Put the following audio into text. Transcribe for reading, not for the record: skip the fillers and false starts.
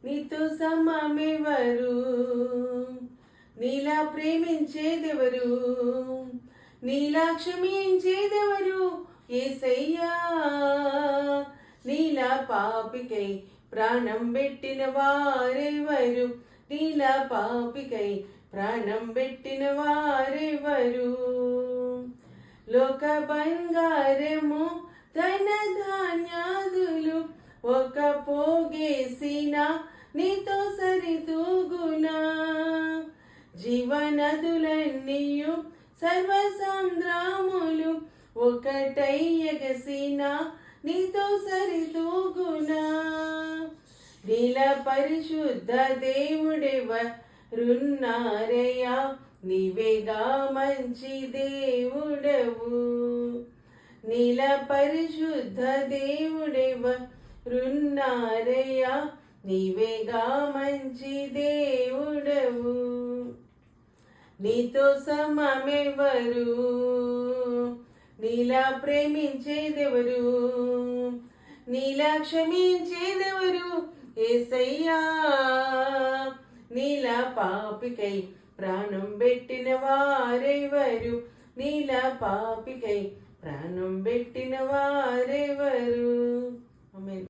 నీతో సమమెవరు, నీలా ప్రేమించేదెవరు, నీలా క్షమించేదెవరు యేసయ్యా. నీలా పాపికై ప్రాణం పెట్టిన వారెవరు, నీలా పాపికై ప్రాణం పెట్టిన వారెవరు. లోక బంగారము ధన ధాన్యాదులు ఒక పోగేసిన నీతో సరితూగునా. జీవనదులన్నీయు సర్వసంద్రాములు ఒకటై ఎగసిన నీతో సరితూగునా. నీల పరిశుద్ధ దేవుడెవరున్నారయ్యా, నీవేగా మంచి దేవుడవు. నీల పరిశుద్ధ దేవుడెవరున్నారయ్యా, నీవేగా మంచి దేవుడవు. నీతో సమమెవరు, నీలా ప్రేమించేదెవరు, నీలా క్షమించేదెవరు యేసయ్యా. నీలా పాపికై ప్రాణం పెట్టిన వారెవరు, నీలా పాపికై ప్రాణం పెట్టిన వారెవరు. ఆమేన్.